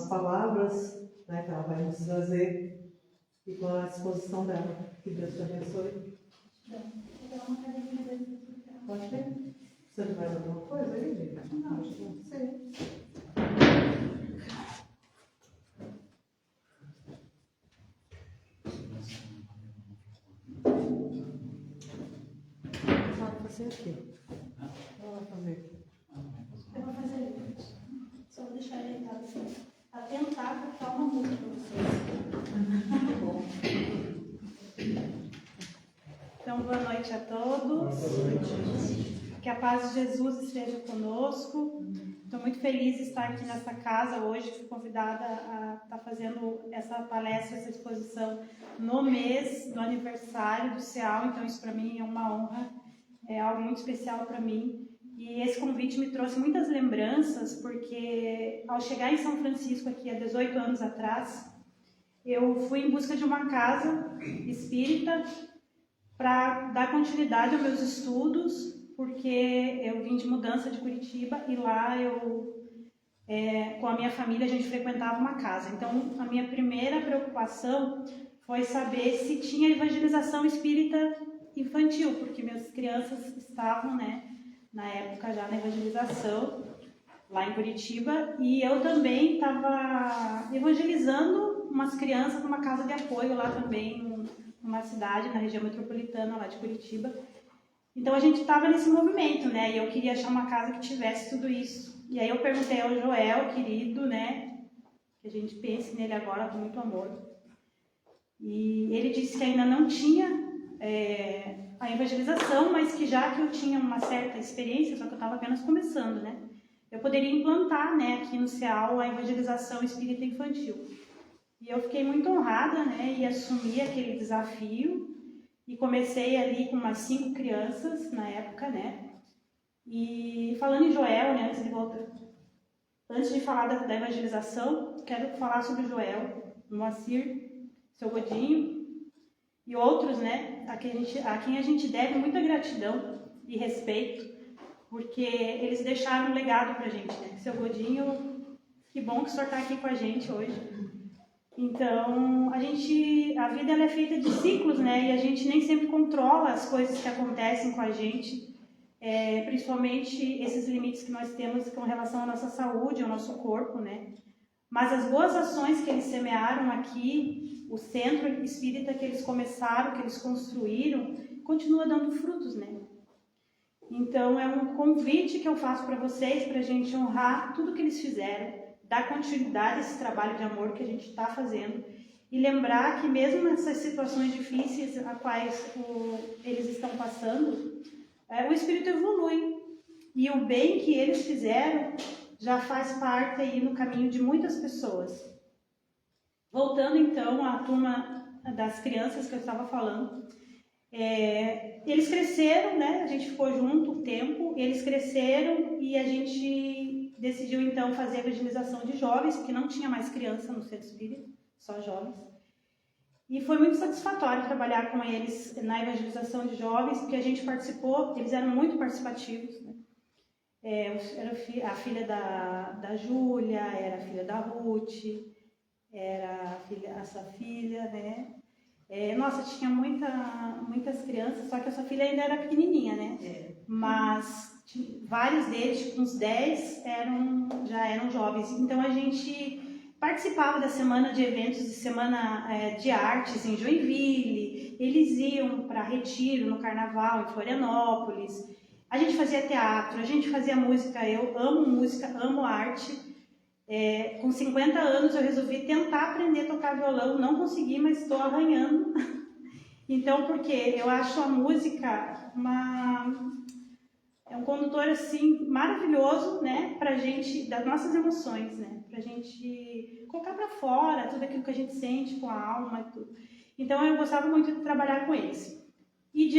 palavras, né, que ela vai nos trazer e com a exposição dela. Que Deus te abençoe. Pode ter? Você não vai dar alguma coisa aí, gente? Não, acho que não sei. Pode fazer aqui. Vamos fazer aqui. Eu vou fazer isso. Só vou deixar ele assim. Atentar para ficar uma música para vocês. Então, boa noite a todos. Que a paz de Jesus esteja conosco. Estou muito feliz de estar aqui nessa casa hoje. Fui convidada a estar fazendo essa palestra, essa exposição no mês do aniversário do CEAL. Então, isso para mim é uma honra, é algo muito especial para mim. E esse convite me trouxe muitas lembranças, porque ao chegar em São Francisco, aqui há 18 anos atrás, eu fui em busca de uma casa espírita para dar continuidade aos meus estudos, porque eu vim de mudança de Curitiba e lá com a minha família, a gente frequentava uma casa. Então, a minha primeira preocupação foi saber se tinha evangelização espírita infantil, porque minhas crianças estavam, na época já na evangelização, lá em Curitiba, e eu também estava evangelizando umas crianças numa casa de apoio lá também, numa cidade, na região metropolitana lá de Curitiba. Então a gente estava nesse movimento, e eu queria achar uma casa que tivesse tudo isso. E aí eu perguntei ao Joel, querido, que a gente pense nele agora com muito amor. E ele disse que ainda não tinha a evangelização, mas que já que eu tinha uma certa experiência, só que eu estava apenas começando, eu poderia implantar, aqui no CEAL a evangelização espírita infantil. E eu fiquei muito honrada, e assumi aquele desafio e comecei ali com umas 5 crianças na época, E falando em Joel, antes de falar da evangelização, quero falar sobre o Joel, o Moacir, seu Godinho e outros, a quem a gente deve muita gratidão e respeito, porque eles deixaram um legado pra gente, Seu Godinho, que bom que o senhor está aqui com a gente hoje. Então, a vida ela é feita de ciclos, e a gente nem sempre controla as coisas que acontecem com a gente, principalmente esses limites que nós temos com relação à nossa saúde, ao nosso corpo, Mas as boas ações que eles semearam aqui, o centro espírita que eles começaram, que eles construíram, continua dando frutos, Então, é um convite que eu faço para vocês, para a gente honrar tudo que eles fizeram, dar continuidade a esse trabalho de amor que a gente está fazendo e lembrar que mesmo nessas situações difíceis a quais eles estão passando, o espírito evolui e o bem que eles fizeram já faz parte aí no caminho de muitas pessoas. Voltando então à turma das crianças que eu estava falando, eles cresceram, a gente ficou junto um tempo, eles cresceram e a gente decidiu então fazer a evangelização de jovens, porque não tinha mais criança no centro espírita, só jovens. E foi muito satisfatório trabalhar com eles na evangelização de jovens, porque a gente participou, eles eram muito participativos, Era a filha da Júlia, era a filha da Ruth, era essa filha, Nossa, tinha muitas crianças, só que essa filha ainda era pequenininha, Mas vários deles, uns 10, já eram jovens. Então a gente participava da semana de eventos, de semana de artes em Joinville. Eles iam para Retiro, no Carnaval, em Florianópolis. A gente fazia teatro, a gente fazia música. Eu amo música, amo arte. Com 50 anos eu resolvi tentar aprender a tocar violão, não consegui, mas estou arranhando. Então, porque eu acho a música um condutor assim maravilhoso, pra gente, das nossas emoções, pra gente colocar para fora tudo aquilo que a gente sente com a alma e tudo. Então, eu gostava muito de trabalhar com eles. E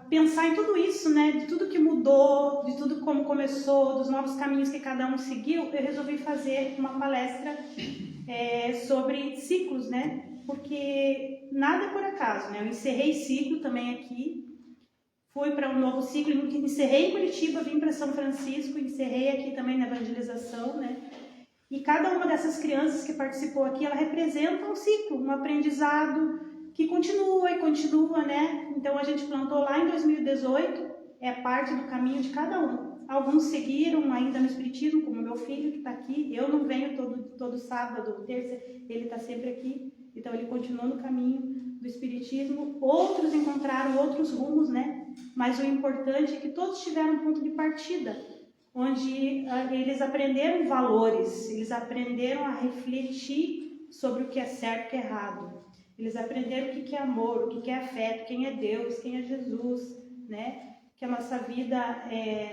pensar em tudo isso, de tudo que mudou, de tudo como começou, dos novos caminhos que cada um seguiu, eu resolvi fazer uma palestra sobre ciclos, porque nada é por acaso, Eu encerrei ciclo também aqui, fui para um novo ciclo, encerrei em Curitiba, vim para São Francisco, encerrei aqui também na evangelização, E cada uma dessas crianças que participou aqui, ela representa um ciclo, um aprendizado que continua e continua, né? Então a gente plantou lá em 2018, é parte do caminho de cada um. Alguns seguiram ainda no Espiritismo, como meu filho que está aqui. Eu não venho todo sábado, terça, ele está sempre aqui. Então ele continuou no caminho do Espiritismo. Outros encontraram outros rumos, né? Mas o importante é que todos tiveram um ponto de partida, onde eles aprenderam valores, eles aprenderam a refletir sobre o que é certo e o que é errado. Eles aprenderam o que é amor, o que é afeto, quem é Deus, quem é Jesus, né? Que a nossa vida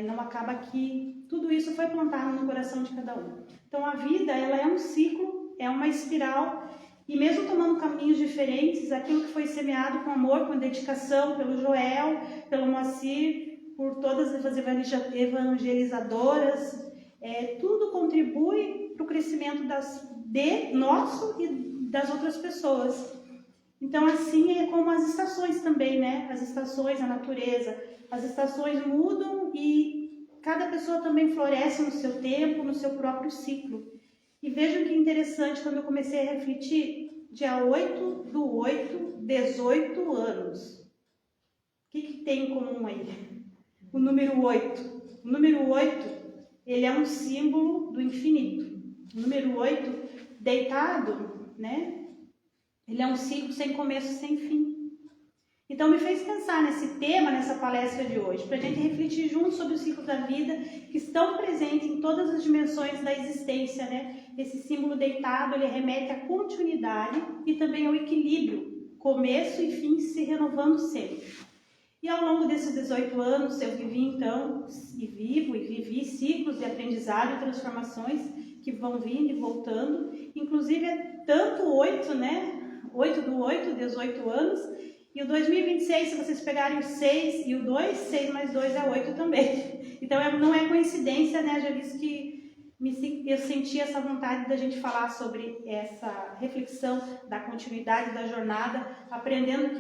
não acaba aqui. Tudo isso foi plantado no coração de cada um. Então a vida, ela é um ciclo, é uma espiral, e mesmo tomando caminhos diferentes, aquilo que foi semeado com amor, com dedicação pelo Joel, pelo Moacir, por todas as evangelizadoras, tudo contribui para o crescimento nosso e das outras pessoas. Então assim é como as estações também, né? As estações, a natureza, as estações mudam e cada pessoa também floresce no seu tempo, no seu próprio ciclo. E vejam que interessante, quando eu comecei a refletir, dia 8/8, 18 anos. O que tem em comum aí? O número 8. O número 8, ele é um símbolo do infinito. O número 8, deitado, né? Ele é um ciclo sem começo, sem fim. Então me fez pensar nesse tema, nessa palestra de hoje, para a gente refletir junto sobre os ciclos da vida que estão presentes em todas as dimensões da existência, né? Esse símbolo deitado, ele remete à continuidade e também ao equilíbrio, começo e fim se renovando sempre. E ao longo desses 18 anos eu vivi então, e vivi ciclos de aprendizado e transformações que vão vindo e voltando, inclusive é tanto 8, né? 8/8, 18 anos, e o 2026, se vocês pegarem o 6 e o 2, 6 mais 2 é 8 também. Então não é coincidência, né? Já disse que eu senti essa vontade da gente falar sobre essa reflexão da continuidade da jornada, aprendendo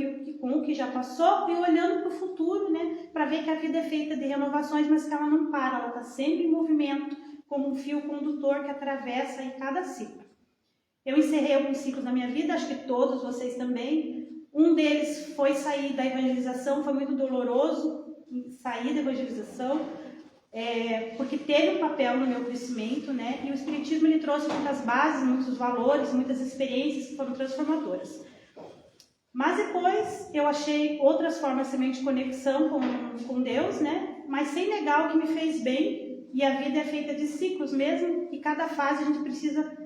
com o que já passou e olhando para o futuro, né? Para ver que a vida é feita de renovações, mas que ela não para, ela está sempre em movimento, como um fio condutor que atravessa em cada ciclo. Eu encerrei alguns ciclos na minha vida, acho que todos vocês também. Um deles foi sair da evangelização, foi muito doloroso sair da evangelização, porque teve um papel no meu crescimento, né? E o Espiritismo ele trouxe muitas bases, muitos valores, muitas experiências que foram transformadoras. Mas depois eu achei outras formas também de conexão com Deus, né? Mas sem negar o que me fez bem, e a vida é feita de ciclos mesmo, e cada fase a gente precisa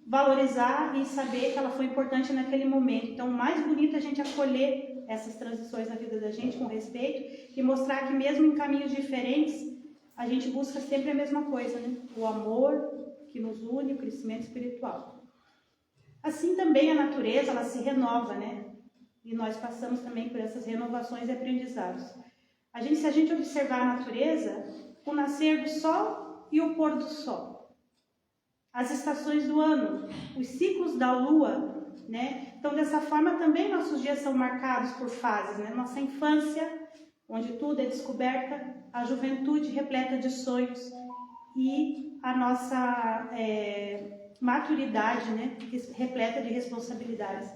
valorizar e saber que ela foi importante naquele momento. Então, o mais bonito é a gente acolher essas transições na vida da gente com respeito e mostrar que mesmo em caminhos diferentes, a gente busca sempre a mesma coisa, né? O amor que nos une, o crescimento espiritual. Assim também a natureza, ela se renova, né? E nós passamos também por essas renovações e aprendizados. Se a gente observar a natureza, o nascer do sol e o pôr do sol, as estações do ano, os ciclos da lua, né? Então, dessa forma, também nossos dias são marcados por fases, né? Nossa infância, onde tudo é descoberta, a juventude repleta de sonhos e a nossa maturidade, né? Repleta de responsabilidades.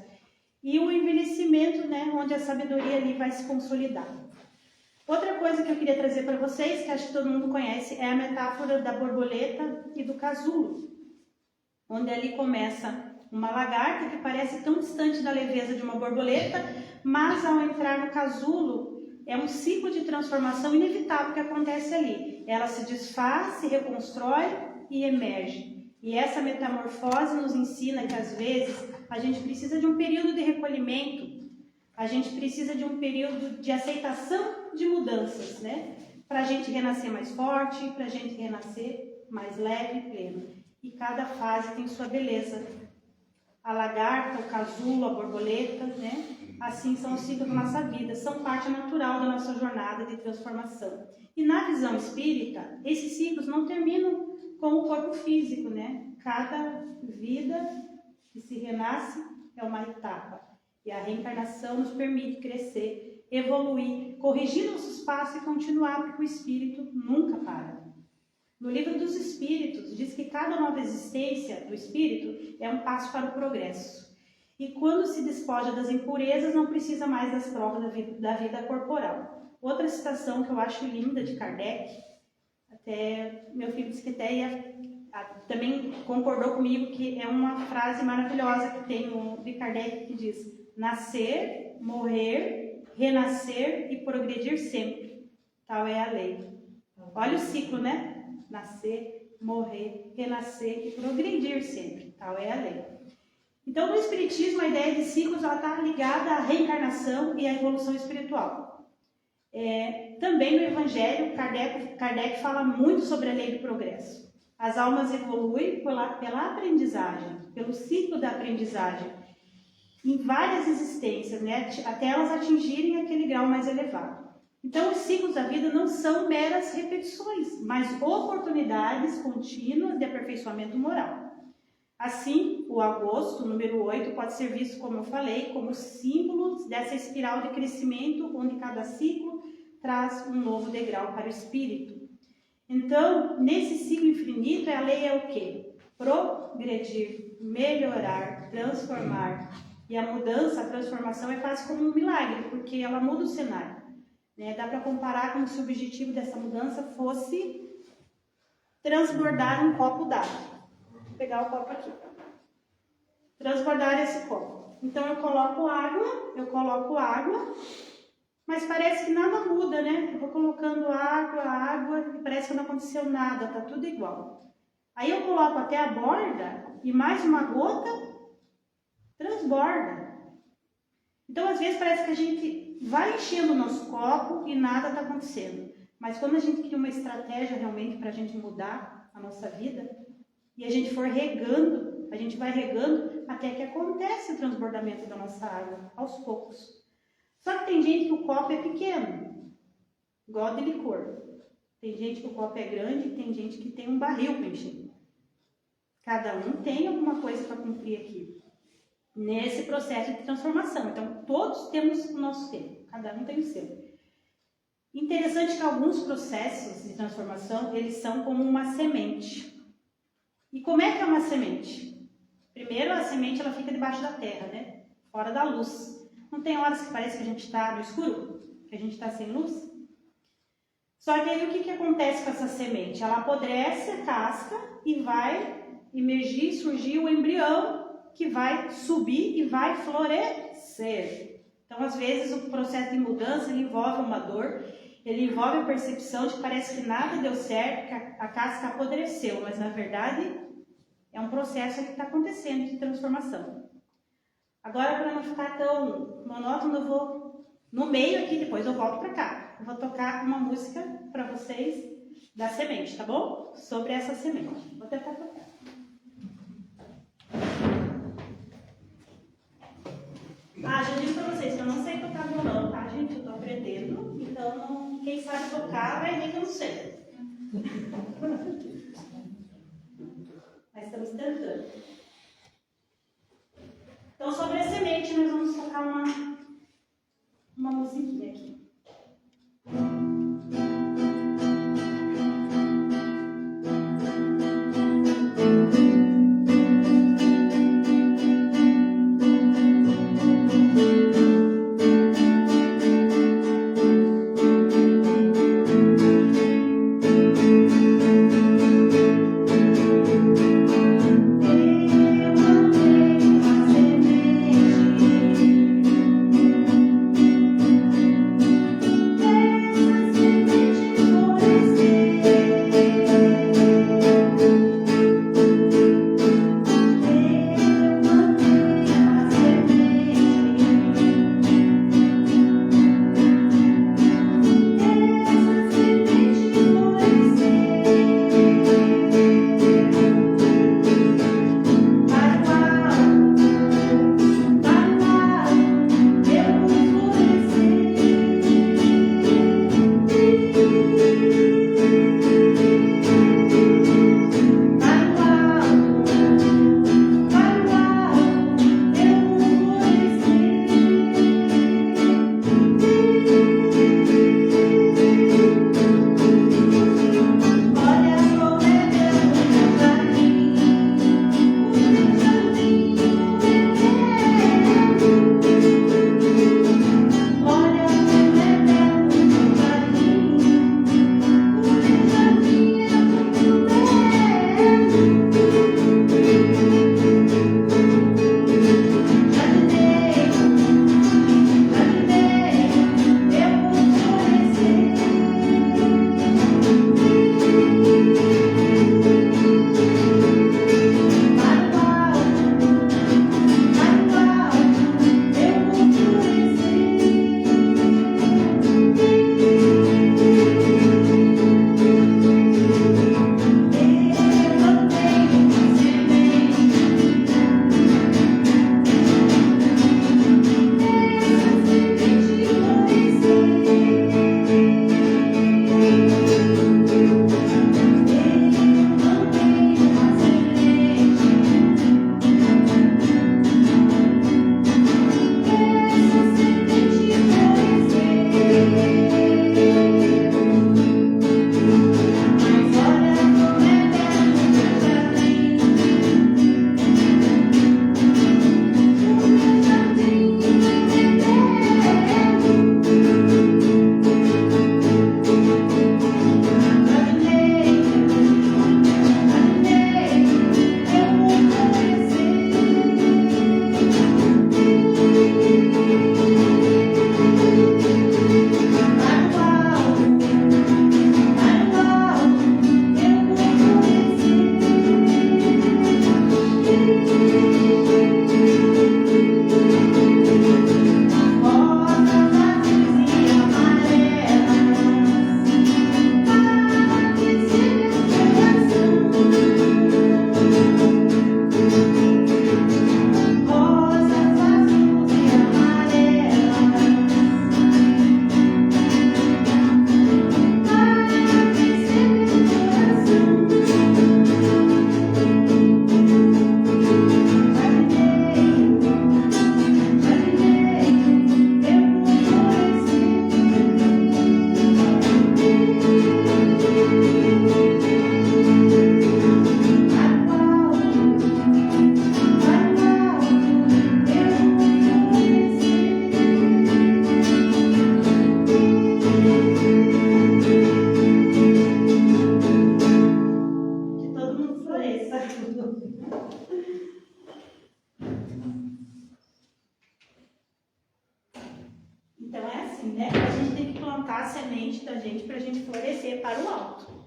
E o envelhecimento, né? Onde a sabedoria ali vai se consolidar. Outra coisa que eu queria trazer para vocês, que acho que todo mundo conhece, é a metáfora da borboleta e do casulo, onde ali começa uma lagarta que parece tão distante da leveza de uma borboleta, mas ao entrar no casulo, é um ciclo de transformação inevitável que acontece ali. Ela se desfaz, se reconstrói e emerge. E essa metamorfose nos ensina que às vezes a gente precisa de um período de recolhimento, a gente precisa de um período de aceitação de mudanças, né? Para a gente renascer mais forte, para a gente renascer mais leve e pleno. E cada fase tem sua beleza. A lagarta, o casulo, a borboleta, né? Assim são os ciclos da nossa vida, são parte natural da nossa jornada de transformação. E na visão espírita, esses ciclos não terminam com o corpo físico, né? Cada vida que se renasce é uma etapa. E a reencarnação nos permite crescer, evoluir, corrigir nossos passos e continuar, porque o espírito nunca para. No livro dos Espíritos, diz que cada nova existência do Espírito é um passo para o progresso. E quando se despoja das impurezas, não precisa mais das provas da vida corporal. Outra citação que eu acho linda de Kardec, até meu filho disse que também concordou comigo, que é uma frase maravilhosa que tem de Kardec, que diz: nascer, morrer, renascer e progredir sempre. Tal é a lei. Olha o ciclo, né? Nascer, morrer, renascer e progredir sempre. Tal é a lei. Então, no Espiritismo, a ideia de ciclos está ligada à reencarnação e à evolução espiritual. Também no Evangelho, Kardec fala muito sobre a lei do progresso. As almas evoluem pela aprendizagem, pelo ciclo da aprendizagem, em várias existências, né, até elas atingirem aquele grau mais elevado. Então, os ciclos da vida não são meras repetições, mas oportunidades contínuas de aperfeiçoamento moral. Assim, o agosto, número 8, pode ser visto, como eu falei, como símbolo dessa espiral de crescimento, onde cada ciclo traz um novo degrau para o espírito. Então, nesse ciclo infinito, a lei é o quê? Progredir, melhorar, transformar. E a mudança, a transformação é quase como um milagre, porque ela muda o cenário. Né? Dá para comparar como se o objetivo dessa mudança fosse transbordar um copo d'água. Vou pegar o copo aqui. Transbordar esse copo. Então eu coloco água, mas parece que nada muda, né? Eu vou colocando água, e parece que não aconteceu nada, tá tudo igual. Aí eu coloco até a borda e mais uma gota transborda. Então às vezes parece que a gente vai enchendo o nosso copo e nada está acontecendo. Mas quando a gente cria uma estratégia realmente para a gente mudar a nossa vida, e a gente for regando, a gente vai regando até que acontece o transbordamento da nossa água, aos poucos. Só que tem gente que o copo é pequeno, igual de licor. Tem gente que o copo é grande e tem gente que tem um barril para encher. Cada um tem alguma coisa para cumprir aqui, nesse processo de transformação. Então, todos temos o nosso tempo, cada um tem o seu. Interessante que alguns processos de transformação, eles são como uma semente. E como é que é uma semente? Primeiro, a semente ela fica debaixo da terra, né? Fora da luz. Não tem horas que parece que a gente está no escuro? Que a gente está sem luz? Só que aí o que acontece com essa semente? Ela apodrece a casca e vai emergir, surgir o embrião que vai subir e vai florescer. Então, às vezes, o processo de mudança ele envolve uma dor, ele envolve a percepção de que parece que nada deu certo, que a casca apodreceu, mas na verdade é um processo que está acontecendo de transformação. Agora, para não ficar tão monótono, eu vou no meio aqui, depois eu volto para cá. Eu vou tocar uma música para vocês da semente, tá bom? Sobre essa semente. Vou tentar tocar. Já disse para vocês que eu não sei tocar violão, tá, gente? Eu estou aprendendo, então quem sabe tocar vai ver que eu não sei. Mas estamos tentando. Então, sobre a semente, nós vamos tocar uma musiquinha aqui. plantar a semente da gente para a gente florescer para o alto.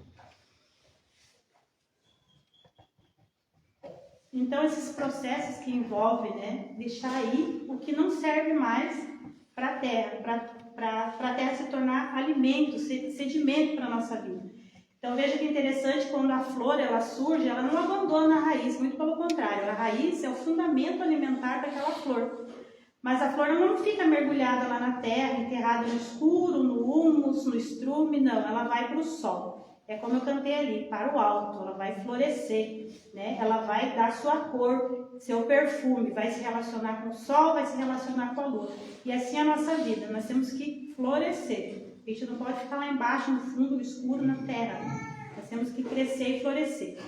Então, esses processos que envolvem, né, deixar aí o que não serve mais para a terra, para a terra se tornar alimento, sedimento para a nossa vida. Então, veja que interessante, quando a flor ela surge, ela não abandona a raiz, muito pelo contrário, a raiz é o fundamento alimentar daquela flor. Mas a flor não fica mergulhada lá na terra, enterrada no escuro, no humus, no estrume, não, ela vai para o sol. É como eu cantei ali, para o alto, ela vai florescer, né? Ela vai dar sua cor, seu perfume, vai se relacionar com o sol, vai se relacionar com a lua. E assim é a nossa vida, nós temos que florescer. A gente não pode ficar lá embaixo, no fundo, no escuro, na terra. Nós temos que crescer e florescer.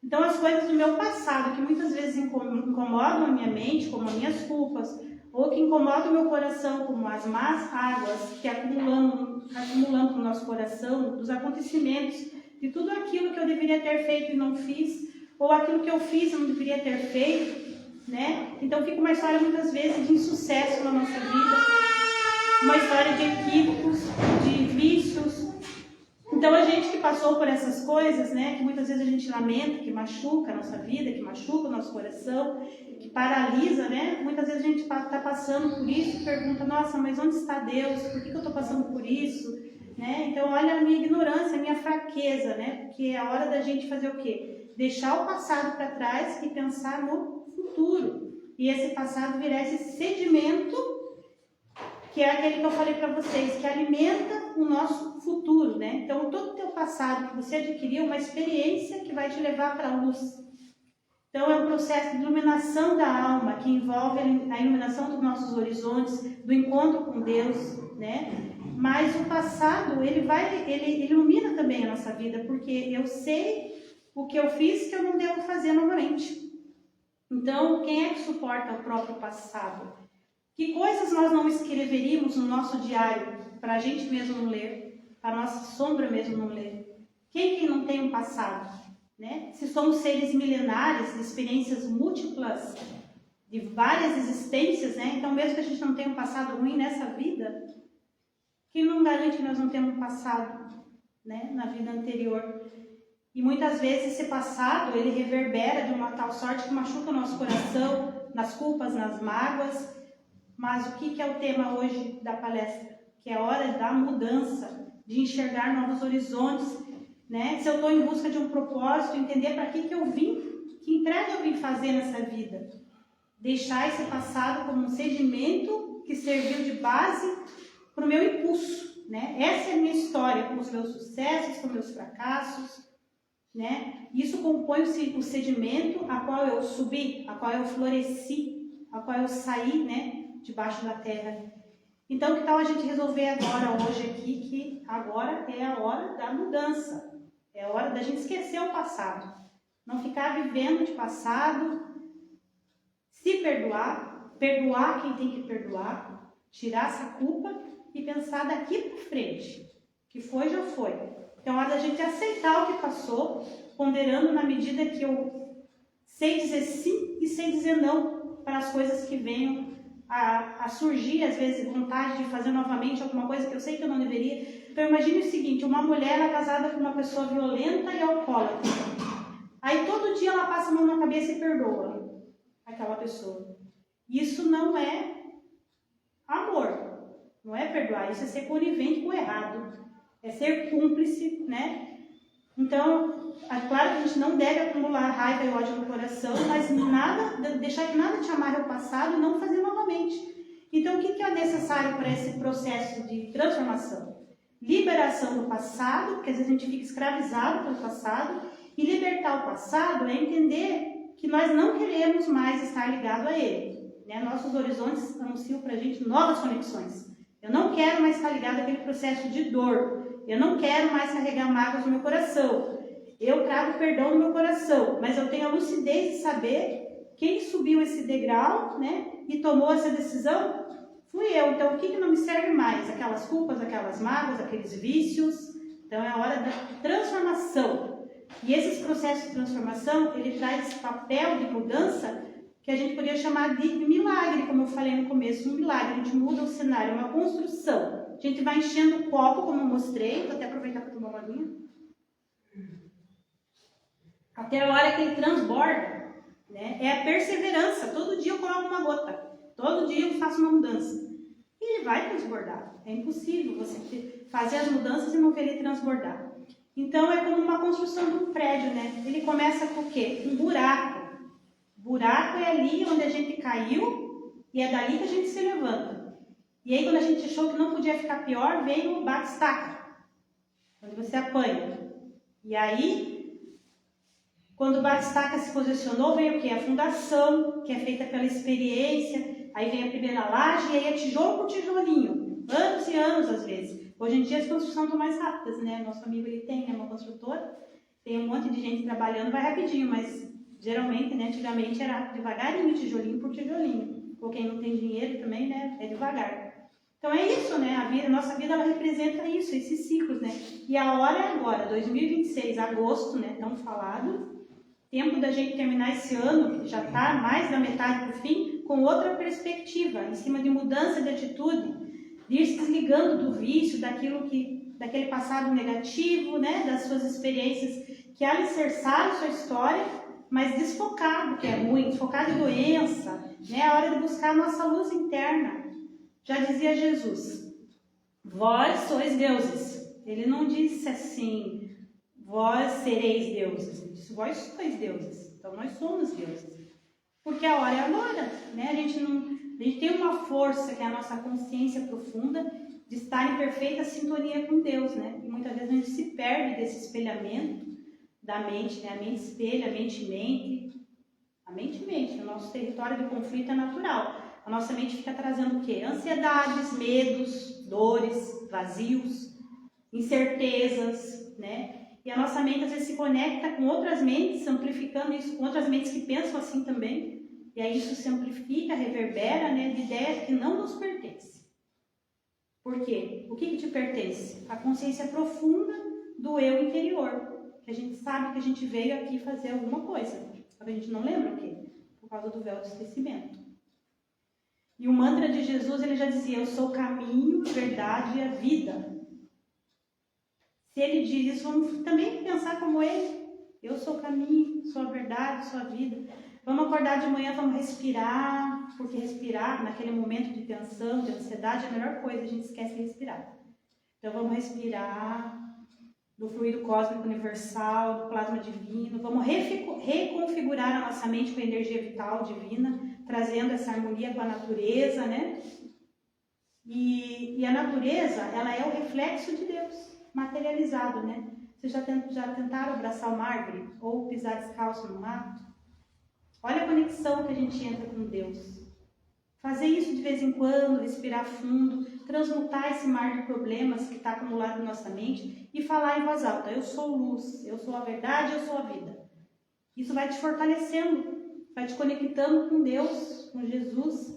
Então, as coisas do meu passado, que muitas vezes incomodam a minha mente, como as minhas culpas, ou que incomodam o meu coração, como as más águas que acumulando no nosso coração, dos acontecimentos, de tudo aquilo que eu deveria ter feito e não fiz, ou aquilo que eu fiz e não deveria ter feito, né? Então fica uma história muitas vezes de insucesso na nossa vida, uma história de equívocos, de vícios. Então a gente que passou por essas coisas, né, que muitas vezes a gente lamenta, que machuca a nossa vida, que machuca o nosso coração, que paralisa, né? Muitas vezes a gente está passando por isso e pergunta, nossa, mas onde está Deus? Por que eu estou passando por isso? Né? Então olha a minha ignorância, a minha fraqueza, né? Porque é a hora da gente fazer o quê? Deixar o passado para trás e pensar no futuro. E esse passado virar esse sedimento, que é aquele que eu falei para vocês, que alimenta o nosso futuro, né? Então, todo o teu passado que você adquiriu é uma experiência que vai te levar para a luz. Então, é um processo de iluminação da alma, que envolve a iluminação dos nossos horizontes, do encontro com Deus, né? Mas o passado, ele ilumina também a nossa vida, porque eu sei o que eu fiz que eu não devo fazer novamente. Então, quem é que suporta o próprio passado? Que coisas nós não escreveríamos no nosso diário para a gente mesmo não ler, para a nossa sombra mesmo não ler? Quem que não tem um passado? Né? Se somos seres milenares, de experiências múltiplas, de várias existências, né? Então mesmo que a gente não tenha um passado ruim nessa vida, que não garante que nós não temos um passado, né, na vida anterior? E muitas vezes esse passado, ele reverbera de uma tal sorte que machuca o nosso coração, nas culpas, nas mágoas. Mas o que é o tema hoje da palestra? Que é a hora da mudança, de enxergar novos horizontes, né? Se eu estou em busca de um propósito, entender para que eu vim, que entrega eu vim fazer nessa vida. Deixar esse passado como um sedimento que serviu de base para o meu impulso, né? Essa é a minha história, com os meus sucessos, com os meus fracassos, né? Isso compõe o sedimento a qual eu subi, a qual eu floresci, a qual eu saí, né, debaixo da terra. Então, que tal a gente resolver agora, hoje aqui, que agora é a hora da mudança. É a hora da gente esquecer o passado. Não ficar vivendo de passado, se perdoar, perdoar quem tem que perdoar, tirar essa culpa e pensar daqui para frente. Que foi, já foi. Então, é hora da gente aceitar o que passou, ponderando na medida que eu sei dizer sim e sei dizer não para as coisas que venham a surgir, às vezes, vontade de fazer novamente alguma coisa que eu sei que eu não deveria. Então, imagine o seguinte, uma mulher casada com uma pessoa violenta e alcoólatra. Aí, todo dia ela passa a mão na cabeça e perdoa aquela pessoa. Isso não é amor, não é perdoar, isso é ser conivente com o errado, é ser cúmplice, né? Então, é claro que a gente não deve acumular raiva e ódio no coração, mas deixar que nada te amarre ao passado e não fazer novamente. Então, o que é necessário para esse processo de transformação? Liberação do passado, porque às vezes a gente fica escravizado pelo passado, e libertar o passado é entender que nós não queremos mais estar ligado a ele. Né? Nossos horizontes anunciam para a gente novas conexões. Eu não quero mais estar ligado àquele processo de dor. Eu não quero mais carregar mágoas no meu coração. Eu trago perdão no meu coração, mas eu tenho a lucidez de saber quem subiu esse degrau, né, e tomou essa decisão. Fui eu. Então, o que não me serve mais? Aquelas culpas, aquelas mágoas, aqueles vícios. Então, é a hora da transformação. E esses processos de transformação, ele traz esse papel de mudança que a gente poderia chamar de milagre, como eu falei no começo, um milagre. A gente muda o cenário, uma construção. A gente vai enchendo o copo, como eu mostrei. Vou até aproveitar para tomar uma aguinha. Até a hora que ele transborda, né? É a perseverança. Todo dia eu coloco uma gota. Todo dia eu faço uma mudança. E ele vai transbordar. É impossível você fazer as mudanças e não ver ele transbordar. Então é como uma construção de um prédio, né? Ele começa com o quê? Um buraco. Buraco é ali onde a gente caiu e é dali que a gente se levanta. E aí quando a gente achou que não podia ficar pior, veio o bate-estaca, onde você apanha. E aí, quando o bate-estaca se posicionou, veio o quê? A fundação, que é feita pela experiência. Aí vem a primeira laje e aí é tijolo por tijolinho. Anos e anos às vezes. Hoje em dia as construções estão mais rápidas, né? Nosso amigo ele tem, é uma construtora, tem um monte de gente trabalhando, vai rapidinho, mas geralmente, né, antigamente era devagarinho, tijolinho por tijolinho. Ou quem não tem dinheiro também, né, é devagar. Então é isso, né, a nossa vida ela representa isso, esses ciclos, né. E a hora é agora, 2026, agosto, né, tão falado, tempo da gente terminar esse ano, que já está mais da metade para o fim, com outra perspectiva, em cima de mudança de atitude, de ir se desligando do vício, daquele passado negativo, né, das suas experiências que alicerçaram sua história, mas desfocado, que é ruim, desfocado em doença, né? É a hora de buscar a nossa luz interna. Já dizia Jesus, vós sois deuses. Ele não disse assim, vós sereis deuses. Ele disse, vós sois deuses. Então nós somos deuses. Porque a hora é agora, né? A gente tem uma força que é a nossa consciência profunda de estar em perfeita sintonia com Deus, né? E muitas vezes a gente se perde desse espelhamento da mente, né? A mente espelha, a mente mente. A mente mente. O nosso território de conflito é natural. A nossa mente fica trazendo o quê? Ansiedades, medos, dores, vazios, incertezas, né? E a nossa mente às vezes se conecta com outras mentes, amplificando isso com outras mentes que pensam assim também. E aí isso se amplifica, reverbera, né? De ideias que não nos pertencem. Por quê? O que te pertence? A consciência profunda do eu interior. Que a gente sabe que a gente veio aqui fazer alguma coisa, só que a gente não lembra o quê? Por causa do véu do esquecimento. E o mantra de Jesus, ele já dizia, eu sou o caminho, a verdade e a vida. Se ele diz isso, vamos também pensar como ele. Eu sou o caminho, sou a verdade, sou a vida. Vamos acordar de manhã, vamos respirar, porque respirar naquele momento de tensão, de ansiedade, é a melhor coisa, a gente esquece de respirar. Então vamos respirar do fluido cósmico universal, do plasma divino. Vamos reconfigurar a nossa mente com a energia vital divina, trazendo essa harmonia com a natureza, né? E a natureza, ela é o reflexo de Deus, materializado, né? Vocês já tentaram abraçar uma árvore ou pisar descalço no mato? Olha a conexão que a gente entra com Deus. Fazer isso de vez em quando, respirar fundo, transmutar esse mar de problemas que está acumulado na nossa mente e falar em voz alta, eu sou luz, eu sou a verdade, eu sou a vida. Isso vai te fortalecendo, vai te conectando com Deus, com Jesus.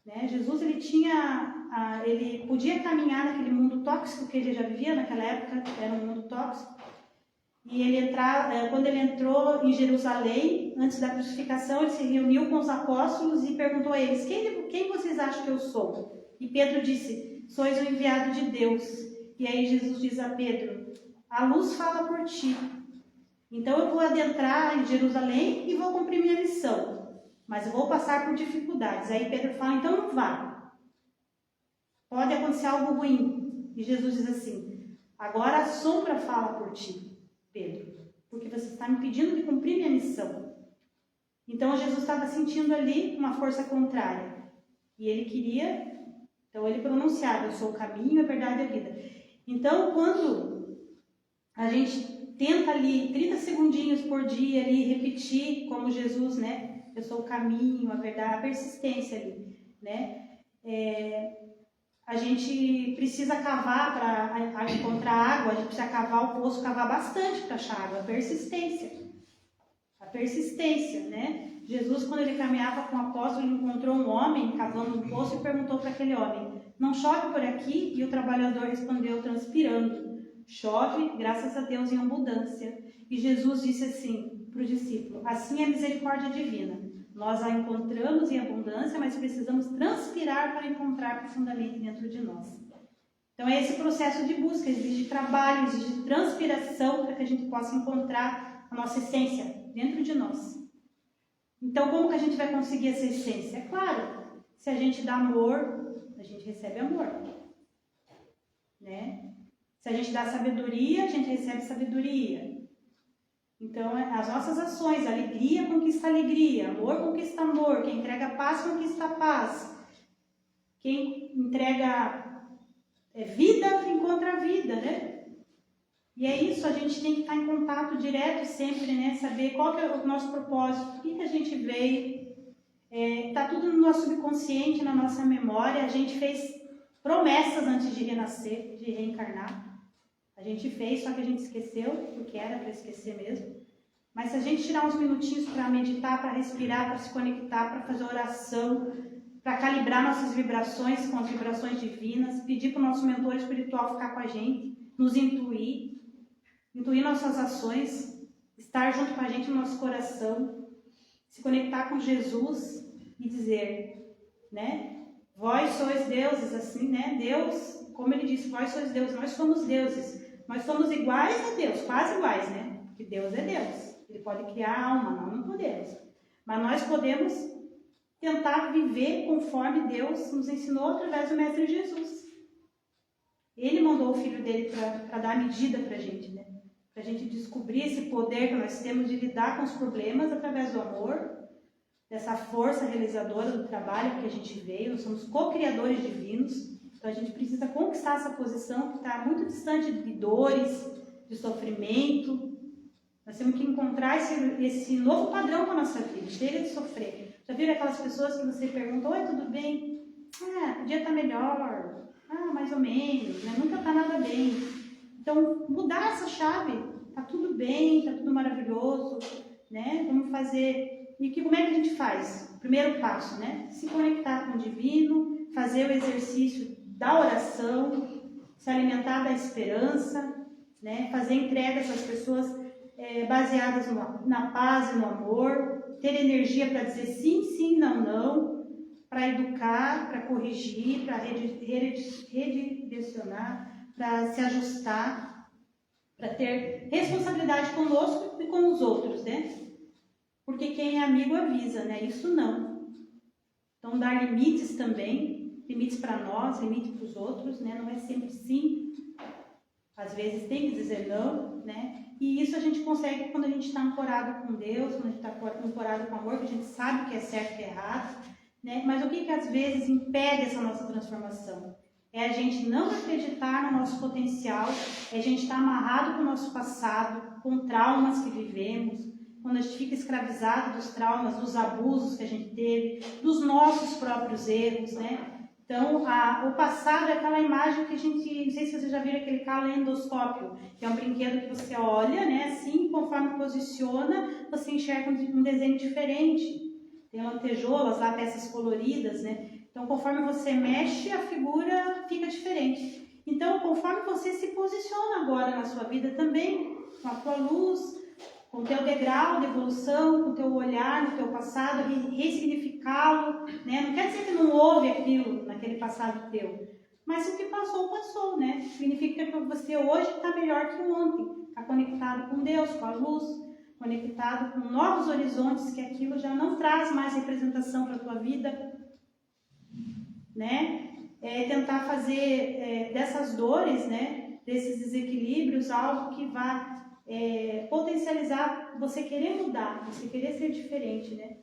Né? Jesus, ele podia caminhar naquele mundo tóxico que ele já vivia naquela época, era um mundo tóxico. E quando ele entrou em Jerusalém, antes da crucificação, ele se reuniu com os apóstolos e perguntou a eles, quem vocês acham que eu sou? E Pedro disse, sois o enviado de Deus. E aí Jesus diz a Pedro, a luz fala por ti. Então eu vou adentrar em Jerusalém e vou cumprir minha missão. Mas eu vou passar por dificuldades. Aí Pedro fala, então não vá. Pode acontecer algo ruim. E Jesus diz assim, agora a sombra fala por ti, Pedro, porque você está me pedindo de cumprir minha missão. Então Jesus estava sentindo ali uma força contrária. E ele queria, então ele pronunciava, eu sou o caminho, a verdade e a vida. Então quando a gente tenta ali 30 segundinhos por dia ali repetir como Jesus, né? Eu sou o caminho, a verdade, a persistência ali, né? A gente precisa cavar para encontrar água, a gente precisa cavar o poço, cavar bastante para achar água, a persistência, né? Jesus, quando ele caminhava com o apóstolo, ele encontrou um homem cavando um poço e perguntou para aquele homem, não chove por aqui? E o trabalhador respondeu transpirando, chove, graças a Deus, em abundância. E Jesus disse assim para o discípulo, assim é a misericórdia divina, Nós a encontramos em abundância, mas precisamos transpirar para encontrar profundamente dentro de nós. Então é esse processo de busca, exige trabalho, exige transpiração para que a gente possa encontrar a nossa essência dentro de nós. Então como que a gente vai conseguir essa essência? É claro, se a gente dá amor, a gente recebe amor, né? Se a gente dá sabedoria, a gente recebe sabedoria. Então, as nossas ações, alegria conquista alegria, amor conquista amor, quem entrega paz conquista paz. Quem entrega vida encontra a vida, né? E é isso, a gente tem que estar em contato direto sempre, né? Saber qual que é o nosso propósito, por que a gente veio. Está tudo no nosso subconsciente, na nossa memória. A gente fez promessas antes de renascer, de reencarnar. A gente fez, só que a gente esqueceu, porque era para esquecer mesmo. Mas se a gente tirar uns minutinhos para meditar, para respirar, para se conectar, para fazer oração, para calibrar nossas vibrações com as vibrações divinas, pedir para o nosso mentor espiritual ficar com a gente, nos intuir nossas ações, estar junto com a gente no nosso coração, se conectar com Jesus e dizer, né? Vós sois deuses, assim, né? Deus, como ele disse, vós sois deuses, nós somos deuses. Nós somos iguais a Deus, quase iguais, né? Porque Deus é Deus. Ele pode criar alma, não podemos. Mas nós podemos tentar viver conforme Deus nos ensinou através do Mestre Jesus. Ele mandou o Filho dele para dar medida para a gente, né? Para a gente descobrir esse poder que nós temos de lidar com os problemas através do amor, dessa força realizadora do trabalho que a gente veio. Nós somos co-criadores divinos. Então a gente precisa conquistar essa posição que está muito distante de dores, de sofrimento. Nós temos que encontrar esse novo padrão para a nossa vida. Chega de sofrer. Já viram aquelas pessoas que você pergunta, oi, tudo bem? Podia estar melhor. Mais ou menos, né? Nunca está nada bem. Então, mudar essa chave. Está tudo bem, está tudo maravilhoso, né? Vamos fazer... E como é que a gente faz? O primeiro passo, né? Se conectar com o divino, fazer o exercício da oração, se alimentar da esperança, né? Fazer entregas às pessoas baseadas na paz e no amor, ter energia para dizer sim, sim, não, não, para educar, para corrigir, para redirecionar, para se ajustar, para ter responsabilidade conosco e com os outros, né? Porque quem é amigo avisa, né? Isso não. Então, dar limites também, limites para nós, limites para os outros, né? Não é sempre sim. Às vezes tem que dizer não, né? E isso a gente consegue quando a gente está ancorado com Deus, quando a gente está ancorado com o amor, que a gente sabe o que é certo e que é errado, né? Mas o que às vezes impede essa nossa transformação? É a gente não acreditar no nosso potencial, é a gente estar amarrado com o nosso passado, com traumas que vivemos, quando a gente fica escravizado dos traumas, dos abusos que a gente teve, dos nossos próprios erros, né? Então, o passado é aquela imagem que a gente, não sei se vocês já viram aquele calendoscópio, que é um brinquedo que você olha, né? Assim, conforme posiciona, você enxerga um desenho diferente. Tem lantejoulas lá, peças coloridas, né? Então, conforme você mexe, a figura fica diferente. Então, conforme você se posiciona agora na sua vida também, com a tua luz, com o teu degrau de evolução, com o teu olhar no teu passado, ressignificá-lo, né? Não quer dizer que não houve aquilo naquele passado teu, mas o que passou, passou, né? Significa que você hoje está melhor que ontem, está conectado com Deus, com a luz, conectado com novos horizontes, que aquilo já não traz mais representação para a tua vida, né? Tentar fazer dessas dores, né? Desses desequilíbrios, algo que vá potencializar você querer mudar, você querer ser diferente, né?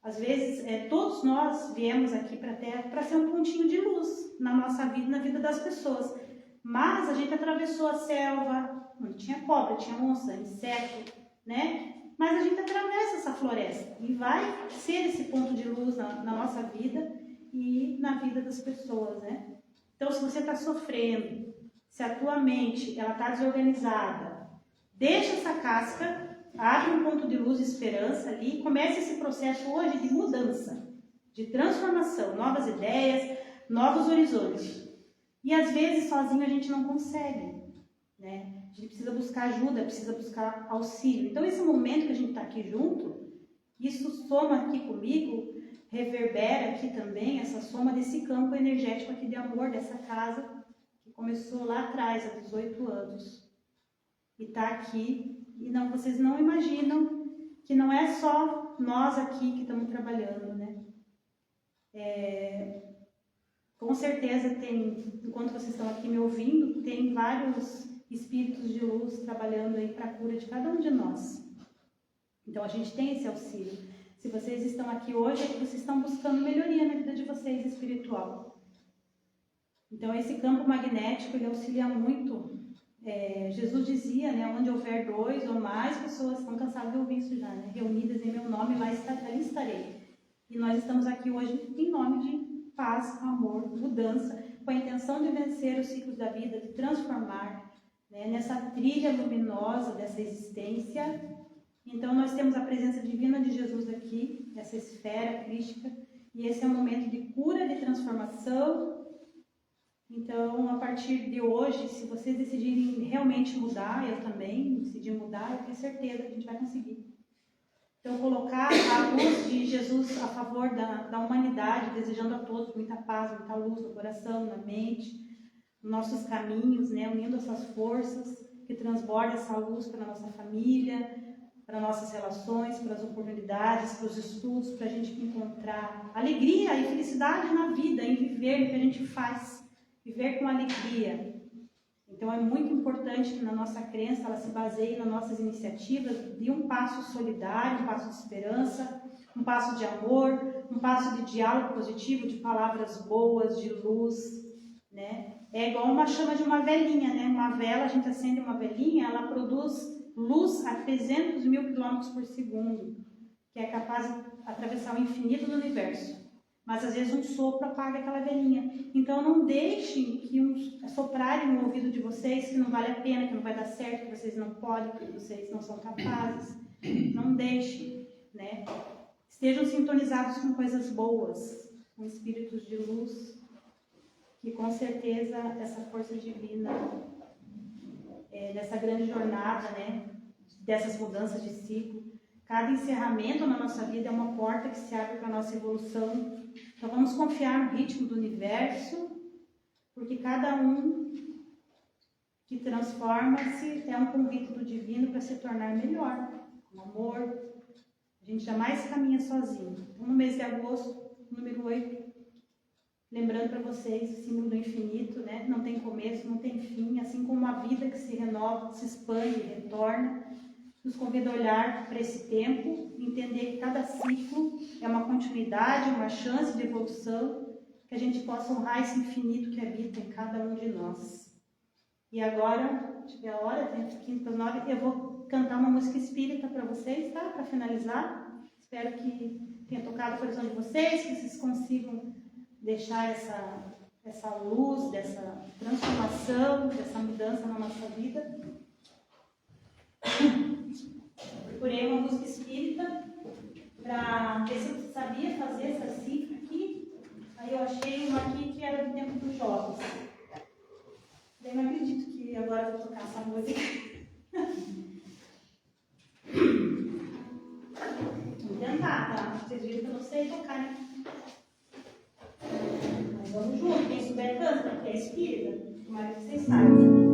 Às vezes, todos nós viemos aqui para a Terra para ser um pontinho de luz na nossa vida, na vida das pessoas. Mas a gente atravessou a selva, onde tinha cobra, tinha onça, inseto, né? Mas a gente atravessa essa floresta e vai ser esse ponto de luz na nossa vida e na vida das pessoas, né? Então, se você está sofrendo, se a tua mente está desorganizada, deixa essa casca, abre um ponto de luz e esperança ali e comece esse processo hoje de mudança, de transformação, novas ideias, novos horizontes. E às vezes sozinho a gente não consegue, né? A gente precisa buscar ajuda, precisa buscar auxílio. Então esse momento que a gente está aqui junto Isso soma aqui comigo, reverbera aqui também, essa soma desse campo energético aqui de amor dessa casa, que começou lá atrás, há 18 anos. E está aqui, e não, vocês não imaginam que não é só nós aqui que estamos trabalhando, né? Com certeza tem, enquanto vocês estão aqui me ouvindo, tem vários espíritos de luz trabalhando aí para a cura de cada um de nós. Então a gente tem esse auxílio. Se vocês estão aqui hoje, é que vocês estão buscando melhoria na vida de vocês espiritual. Então esse campo magnético, ele auxilia muito. Jesus dizia, né, onde houver 2 ou mais pessoas, estão cansadas de ouvir isso já, né, reunidas em meu nome, lá estarei. E nós estamos aqui hoje em nome de paz, amor, mudança, com a intenção de vencer os ciclos da vida, de transformar, né, nessa trilha luminosa dessa existência. Então nós temos a presença divina de Jesus aqui, essa esfera crística, e esse é um momento de cura, de transformação. Então, a partir de hoje, se vocês decidirem realmente mudar, eu também decidi mudar, eu tenho certeza que a gente vai conseguir. Então, colocar a luz de Jesus a favor da humanidade, desejando a todos muita paz, muita luz no coração, na mente, nos nossos caminhos, né? Unindo essas forças que transbordam essa luz para a nossa família, para nossas relações, para as oportunidades, para os estudos, para a gente encontrar alegria e felicidade na vida, em viver o que a gente faz. Viver com alegria. Então é muito importante que na nossa crença ela se baseie nas nossas iniciativas de um passo solidário, um passo de esperança, um passo de amor, um passo de diálogo positivo, de palavras boas, de luz, né? É igual uma chama de uma velinha, né? Uma vela, a gente acende uma velinha, ela produz luz a 300 mil quilômetros por segundo, que é capaz de atravessar o infinito do universo. Mas às vezes um sopro apaga aquela velinha. Então não deixem que soprarem no ouvido de vocês que não vale a pena, que não vai dar certo, que vocês não podem, que vocês não são capazes. Não deixem, né? Estejam sintonizados com coisas boas, com espíritos de luz, que com certeza essa força divina, nessa grande jornada, né? Dessas mudanças de ciclo, cada encerramento na nossa vida é uma porta que se abre para a nossa evolução. Então vamos confiar no ritmo do universo, porque cada um que transforma-se é um convite do divino para se tornar melhor, com amor. A gente jamais caminha sozinho. Então, no mês de agosto, número 8, lembrando para vocês o símbolo do infinito, né? Não tem começo, não tem fim, assim como a vida que se renova, se expande e retorna. Nos convida a olhar para esse tempo, entender que cada ciclo é uma continuidade, uma chance de evolução, que a gente possa honrar esse infinito que habita em cada um de nós. E agora, se tiver a hora, tem 15 para as 9, eu vou cantar uma música espírita para vocês, tá? Para finalizar. Espero que tenha tocado o coração de vocês, que vocês consigam deixar essa luz, dessa transformação, dessa mudança na nossa vida. Procurei uma música espírita para ver se eu sabia fazer essa cifra aqui. Aí eu achei uma aqui que era do tempo dos jovens. Eu não acredito que agora eu vou tocar essa música. Vou tentar, tá? Vocês viram que eu não sei tocar, né? Mas vamos junto. Quem souber canta, porque é espírita. Tomara que vocês saibam.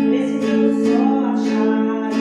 Precisamos só achar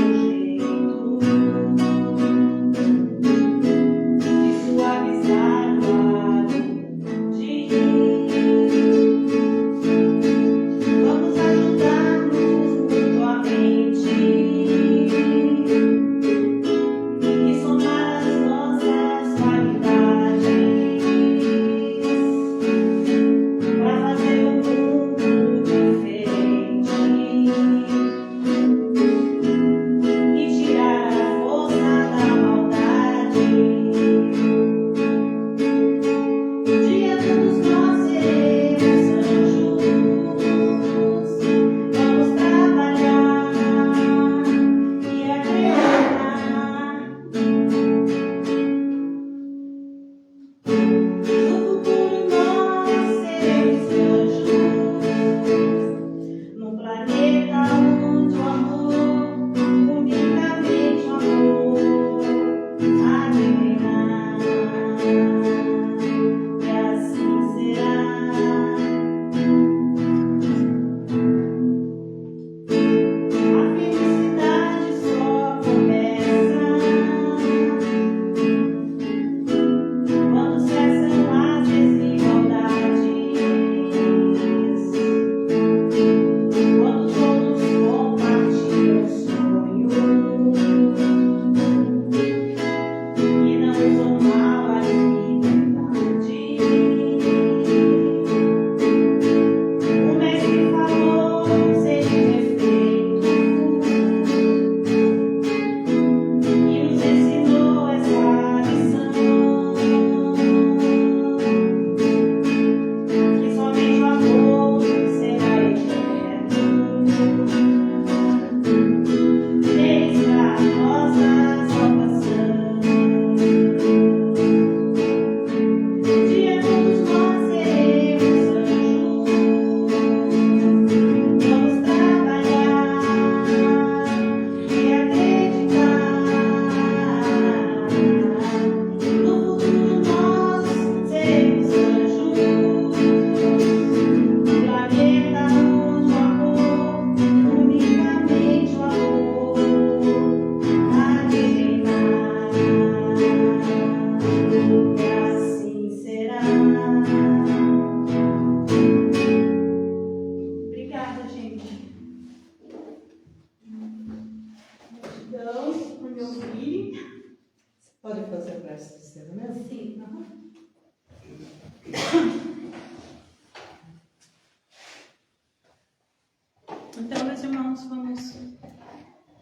Então, meus irmãos, vamos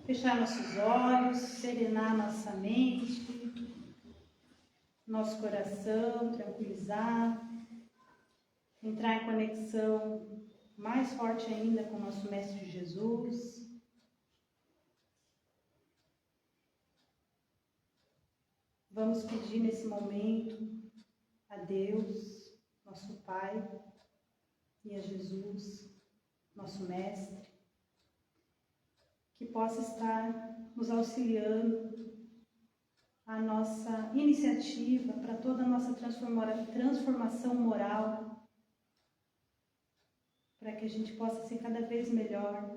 fechar nossos olhos, serenar nossa mente, nosso coração, tranquilizar, entrar em conexão mais forte ainda com o nosso Mestre Jesus. Vamos pedir nesse momento a Deus, nosso Pai, e a Jesus, nosso Mestre, que possa estar nos auxiliando a nossa iniciativa para toda a nossa transformação moral, para que a gente possa ser cada vez melhor,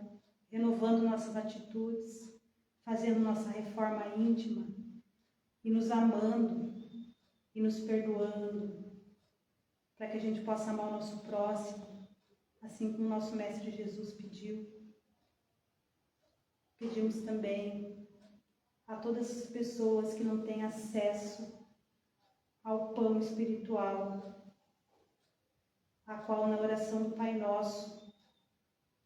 renovando nossas atitudes, fazendo nossa reforma íntima e nos amando e nos perdoando, para que a gente possa amar o nosso próximo, assim como o nosso Mestre Jesus pediu. Pedimos também a todas as pessoas que não têm acesso ao pão espiritual, a qual na oração do Pai Nosso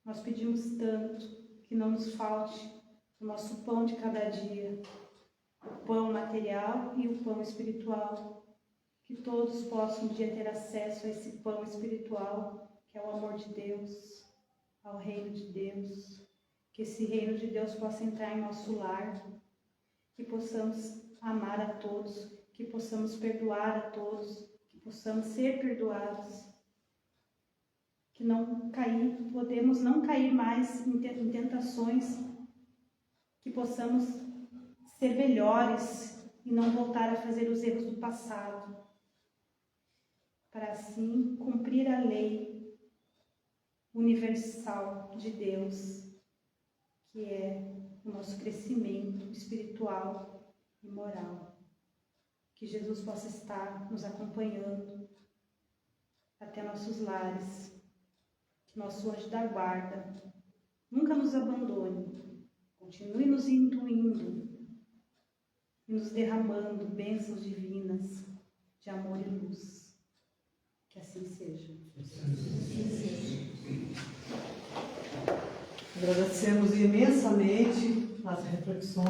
nós pedimos tanto que não nos falte o nosso pão de cada dia, o pão material e o pão espiritual, que todos possam um dia ter acesso a esse pão espiritual, que é o amor de Deus, ao reino de Deus, que esse reino de Deus possa entrar em nosso lar, que possamos amar a todos, que possamos perdoar a todos, que possamos ser perdoados, que podemos não cair mais em tentações, que possamos ser melhores e não voltar a fazer os erros do passado, para assim cumprir a lei universal de Deus, que é o nosso crescimento espiritual e moral. Que Jesus possa estar nos acompanhando até nossos lares, que nosso anjo da guarda nunca nos abandone, continue nos intuindo e nos derramando bênçãos divinas de amor e luz. Que assim seja. Agradecemos imensamente as reflexões.